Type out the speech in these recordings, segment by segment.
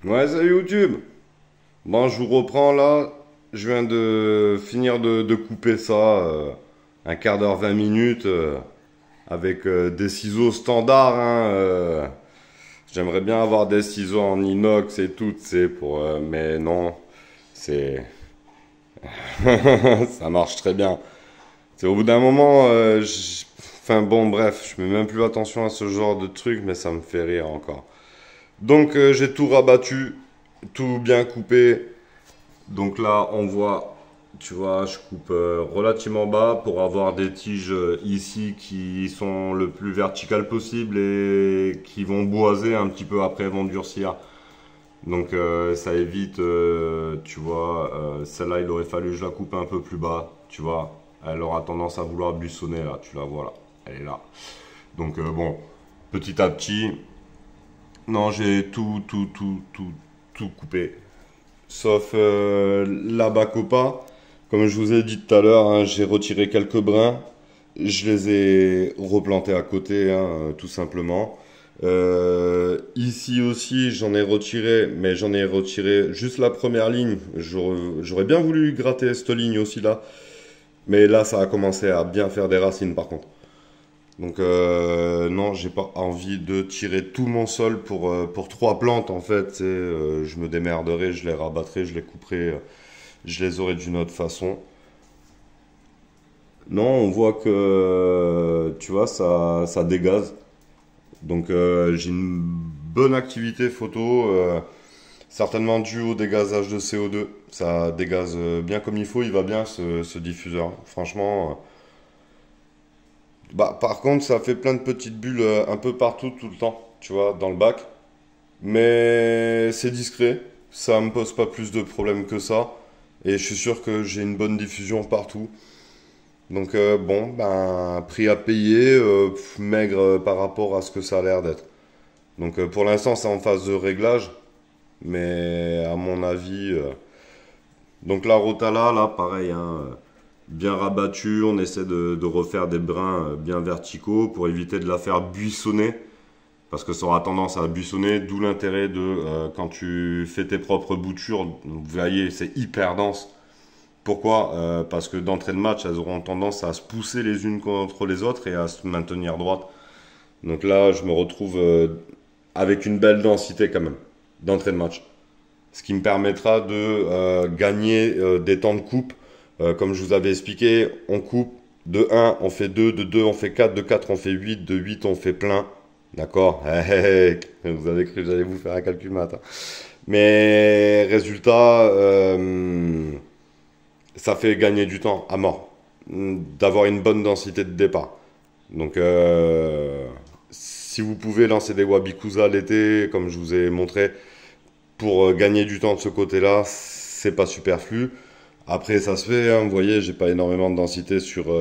Ouais, salut YouTube. Bon, je vous reprends là. Je viens de finir de couper ça, un quart d'heure, 20 minutes, avec des ciseaux standards, hein. J'aimerais bien avoir des ciseaux en inox et tout, tu sais, mais non, c'est, ça marche très bien. C'est au bout d'un moment, enfin bon, bref, je mets même plus attention à ce genre de truc, mais ça me fait rire encore. Donc j'ai tout rabattu, tout bien coupé. Donc là, on voit, tu vois, je coupe relativement bas pour avoir des tiges ici qui sont le plus verticales possible et qui vont boiser un petit peu après, vont durcir. Donc ça évite, tu vois, celle-là, il aurait fallu que je la coupe un peu plus bas, tu vois. Elle aura tendance à vouloir buissonner là, tu la vois là, elle est là. Donc bon, petit à petit, non, j'ai tout coupé. Sauf la Bacopa. Comme je vous ai dit tout à l'heure, hein, j'ai retiré quelques brins. Je les ai replantés à côté, hein, tout simplement. Ici aussi, j'en ai retiré, mais j'en ai retiré juste la première ligne. J'aurais bien voulu gratter cette ligne aussi là. Mais là, ça a commencé à bien faire des racines par contre. Donc non, j'ai pas envie de tirer tout mon sol pour trois plantes en fait. Je me démerderai, je les rabattrai, je les couperai, je les aurai d'une autre façon. Non, on voit que tu vois, ça dégaze. Donc j'ai une bonne activité photo, certainement dû au dégazage de CO2. Ça dégaze bien comme il faut, il va bien ce diffuseur. Franchement, bah par contre, ça fait plein de petites bulles un peu partout tout le temps, tu vois, dans le bac. Mais c'est discret, ça me pose pas plus de problèmes que ça. Et je suis sûr que j'ai une bonne diffusion partout. Donc bon, ben prix à payer, maigre par rapport à ce que ça a l'air d'être. Donc pour l'instant c'est en phase de réglage, mais à mon avis, donc la Rotala là, pareil, hein, bien rabattue, on essaie de refaire des brins bien verticaux pour éviter de la faire buissonner. Parce que ça aura tendance à buissonner, d'où l'intérêt de quand tu fais tes propres boutures, vous voyez, c'est hyper dense. Pourquoi? Parce que d'entrée de match, elles auront tendance à se pousser les unes contre les autres et à se maintenir droite. Donc là, je me retrouve avec une belle densité quand même, d'entrée de match. Ce qui me permettra de gagner des temps de coupe. Comme je vous avais expliqué, on coupe de un, on fait 2, de 2, on fait 4, de 4, on fait 8, de 8, on fait plein. D'accord. Vous avez cru que j'allais vous faire un calcul maths, hein. Mais résultat, ça fait gagner du temps à mort. D'avoir une bonne densité de départ. Donc, si vous pouvez lancer des Wabikusa l'été, comme je vous ai montré, pour gagner du temps de ce côté-là, c'est pas superflu. Après, ça se fait, hein, vous voyez, j'ai pas énormément de densité sur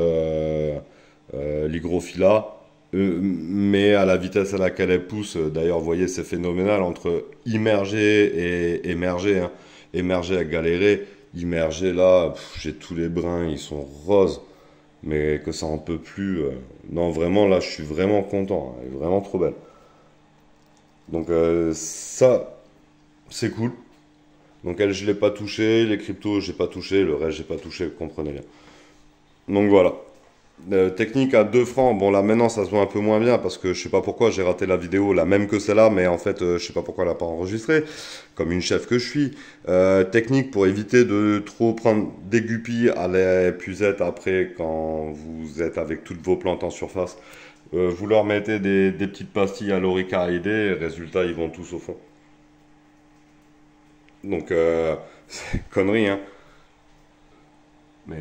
l'hygrophila. Mais à la vitesse à laquelle elle pousse, d'ailleurs, vous voyez, c'est phénoménal entre immerger et émerger, hein. Émerger à galérer, immerger là, j'ai tous les brins, ils sont roses, mais que ça en peut plus. Non, vraiment, là, je suis vraiment content, hein. Elle est vraiment trop belle. Donc, ça, c'est cool. Donc, elle, je l'ai pas touché, les cryptos, j'ai pas touché, le reste, j'ai pas touché, vous comprenez bien. Donc, voilà. Technique à 2 francs. Bon, là maintenant ça se voit un peu moins bien parce que je sais pas pourquoi j'ai raté la vidéo, la même que celle-là, mais en fait je sais pas pourquoi elle a pas enregistré, comme une chef que je suis. Technique pour éviter de trop prendre des guppies à l'épuisette après quand vous êtes avec toutes vos plantes en surface. Vous leur mettez des petites pastilles à l'Orica AID, résultat ils vont tous au fond. Donc c'est connerie, hein. Mais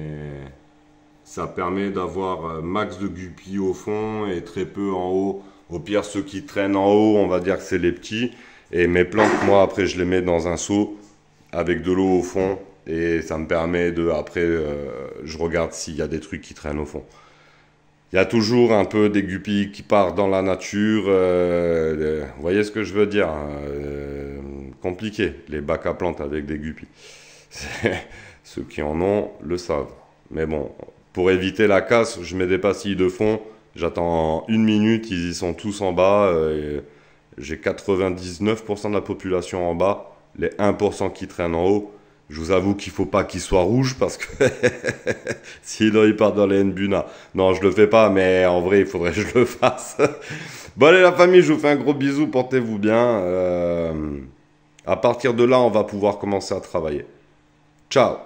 ça permet d'avoir max de guppies au fond et très peu en haut. Au pire, ceux qui traînent en haut, on va dire que c'est les petits. Et mes plantes, moi, après, je les mets dans un seau avec de l'eau au fond. Et ça me permet de, après, je regarde s'il y a des trucs qui traînent au fond. Il y a toujours un peu des guppies qui partent dans la nature. Vous voyez ce que je veux dire, hein, compliqué, les bacs à plantes avec des guppies. Ceux qui en ont le savent. Mais bon, pour éviter la casse, je mets des pastilles de fond. J'attends 1 minute, ils y sont tous en bas. J'ai 99% de la population en bas, les 1% qui traînent en haut. Je vous avoue qu'il faut pas qu'ils soient rouges parce que sinon ils partent dans les Nbuna. Non, je le fais pas, mais en vrai, il faudrait que je le fasse. Bon, allez, la famille, je vous fais un gros bisou, portez-vous bien. À partir de là, on va pouvoir commencer à travailler. Ciao!